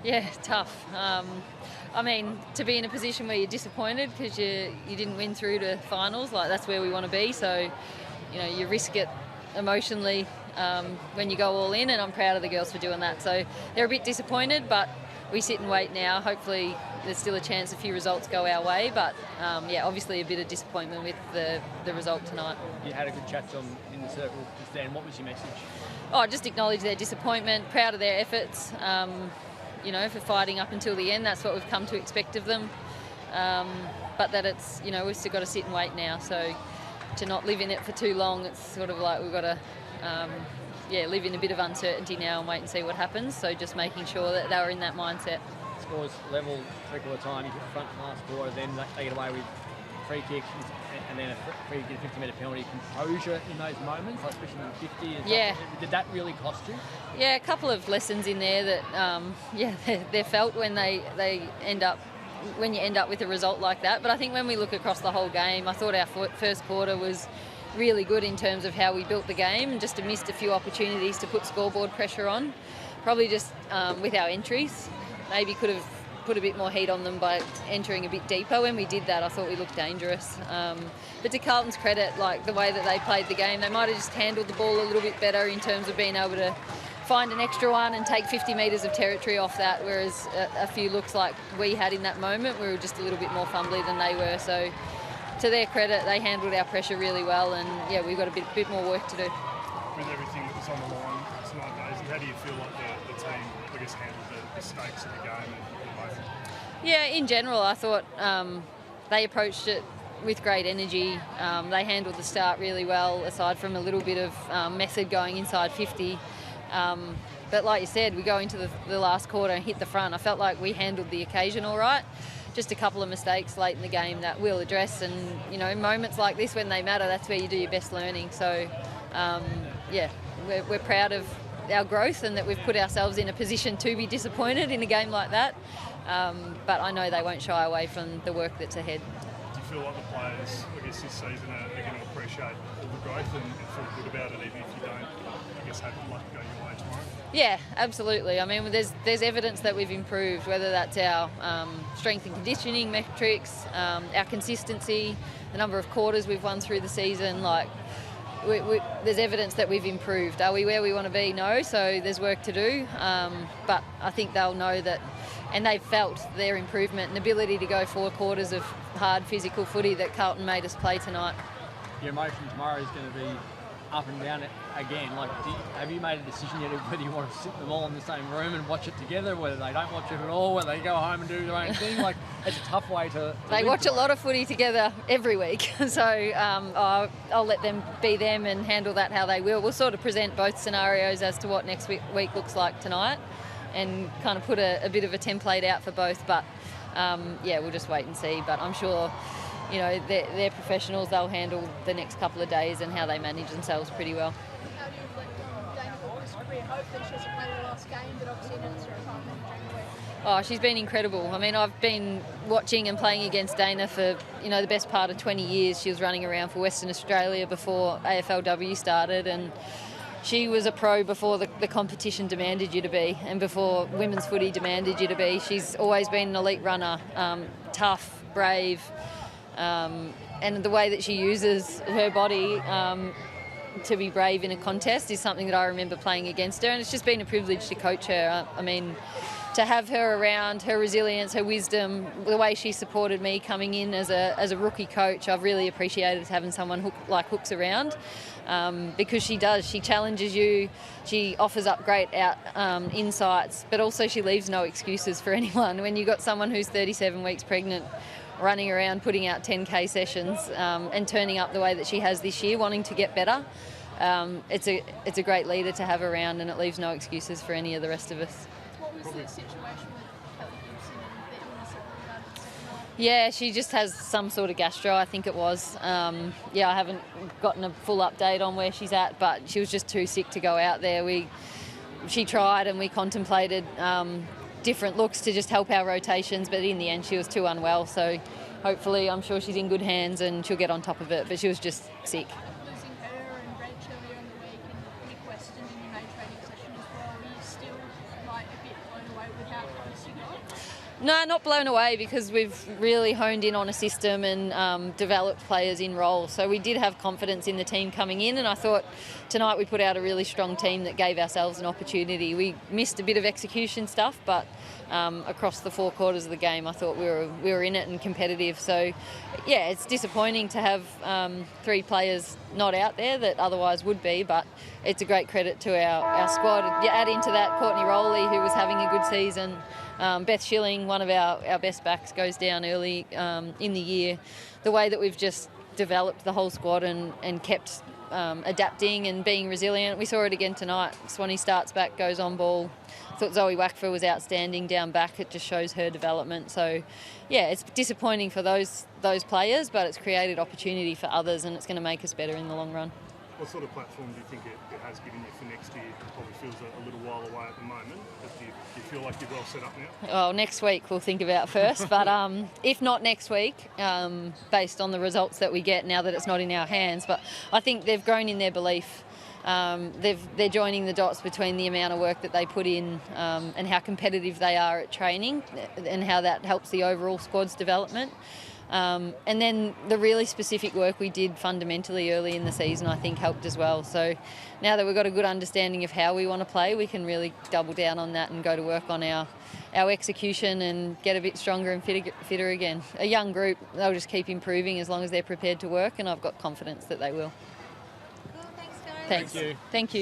Yeah, tough. I mean, to be in a position where you're disappointed because you didn't win through to finals, like that's where we want to be. So, you risk it emotionally when you go all in, and I'm proud of the girls for doing that. So they're a bit disappointed, but we sit and wait now. Hopefully there's still a chance a few results go our way, but obviously a bit of disappointment with the result tonight. You had a good chat to them in the circle just then. What was your message? Oh, just acknowledge their disappointment, proud of their efforts, for fighting up until the end. That's what we've come to expect of them. But that it's, we've still got to sit and wait now. So to not live in it for too long, it's sort of like we've got to, live in a bit of uncertainty now and wait and see what happens. So just making sure that they were in that mindset. Scores level three-quarter time, you hit the front last quarter, then they get away with free kicks and then a free 50-metre penalty. Composure in those moments, like especially in 50. Yeah. Did that really cost you? Yeah, a couple of lessons in there that, they're felt when they end up, when you end up with a result like that. But I think when we look across the whole game, I thought our first quarter was really good in terms of how we built the game and just missed a few opportunities to put scoreboard pressure on. Probably just with our entries, maybe could have put a bit more heat on them by entering a bit deeper. When we did that, I thought we looked dangerous. But to Carlton's credit, like the way that they played the game, they might have just handled the ball a little bit better in terms of being able to find an extra one and take 50 metres of territory off that, whereas a few looks like we had in that moment, we were just a little bit more fumbly than they were. So to their credit, they handled our pressure really well, and we've got a bit more work to do. With everything that was on the line tonight, Daisy, how do you feel like the team, handled the stakes of the game at the moment? Yeah, in general, I thought they approached it with great energy. They handled the start really well, aside from a little bit of method going inside 50. But like you said, we go into the last quarter and hit the front. I felt like we handled the occasion all right. Just a couple of mistakes late in the game that we'll address, and in moments like this when they matter, that's where you do your best learning. So we're proud of our growth and that we've put ourselves in a position to be disappointed in a game like that, but I know they won't shy away from the work that's ahead. Do you feel like the players, this season, are going to appreciate all the growth and feel good about it, even if you don't, have luck go your way tomorrow? Yeah, absolutely. I mean, there's evidence that we've improved, whether that's our strength and conditioning metrics, our consistency, the number of quarters we've won through the season. Like, there's evidence that we've improved. Are we where we want to be? No, so there's work to do. But I think they'll know that, and they've felt their improvement and ability to go 4 quarters of hard physical footy that Carlton made us play tonight. Your emotion tomorrow is going to be up and down again. Like, have you made a decision yet whether you want to sit them all in the same room and watch it together, whether they don't watch it at all, whether they go home and do their own thing? Like, it's a tough way to they watch a lot of footy together every week, so I'll let them be them and handle that how they will. We'll sort of present both scenarios as to what next week looks like tonight, and kind of put a bit of a template out for both. But we'll just wait and see. But I'm sure they're professionals. They'll handle the next couple of days and how they manage themselves pretty well. How do you reflect on Dana Walker's career? Hopefully she hasn't played her last game, but obviously announced her retirement during the week. Oh, she's been incredible. I mean, I've been watching and playing against Dana for, the best part of 20 years. She was running around for Western Australia before AFLW started, and she was a pro before the competition demanded you to be, and before women's footy demanded you to be. She's always been an elite runner, tough, brave, and the way that she uses her body to be brave in a contest is something that I remember playing against her, and it's just been a privilege to coach her. I mean, to have her around, her resilience, her wisdom, the way she supported me coming in as a rookie coach, I've really appreciated having someone like Hooks around, because she does. She challenges you, she offers up great insights, but also she leaves no excuses for anyone. When you've got someone who's 37 weeks pregnant, running around, putting out 10K sessions, and turning up the way that she has this year, wanting to get better, it's a great leader to have around, and it leaves no excuses for any of the rest of us. What was the situation with Kelly Gibson and the illness that regarded the second half? Yeah, she just has some sort of gastro, I think it was. I haven't gotten a full update on where she's at, but she was just too sick to go out there. She tried, and we contemplated different looks to just help our rotations, but in the end she was too unwell, so hopefully, I'm sure she's in good hands and she'll get on top of it, but she was just sick. Losing her and Rach earlier in the week and Nick Weston in your main training session as well, were you still a bit blown away with how close No, not blown away, because we've really honed in on a system and developed players in roles. So we did have confidence in the team coming in, and I thought tonight we put out a really strong team that gave ourselves an opportunity. We missed a bit of execution stuff, but across the 4 quarters of the game, I thought we were in it and competitive. So, yeah, it's disappointing to have 3 players not out there that otherwise would be, but it's a great credit to our squad. You add into that Courtney Rowley, who was having a good season. Beth Schilling, one of our best backs, goes down early in the year. The way that we've just developed the whole squad and kept adapting and being resilient. We saw it again tonight. Swanee starts back, goes on ball. I thought Zoe Wackfer was outstanding down back. It just shows her development. So, yeah, it's disappointing for those players, but it's created opportunity for others, and it's going to make us better in the long run. What sort of platform do you think it has given you for next year? It probably feels a little while away at the moment, but do you feel like you're well set up now? Oh, next week we'll think about first, but if not next week, based on the results that we get now that it's not in our hands. But I think they've grown in their belief. They're joining the dots between the amount of work that they put in and how competitive they are at training, and how that helps the overall squad's development. And then the really specific work we did fundamentally early in the season, I think, helped as well. So now that we've got a good understanding of how we want to play, we can really double down on that and go to work on our execution and get a bit stronger and fitter again. A young group, they'll just keep improving as long as they're prepared to work, and I've got confidence that they will. Cool, thanks, guys. Thanks. Thank you. Thank you.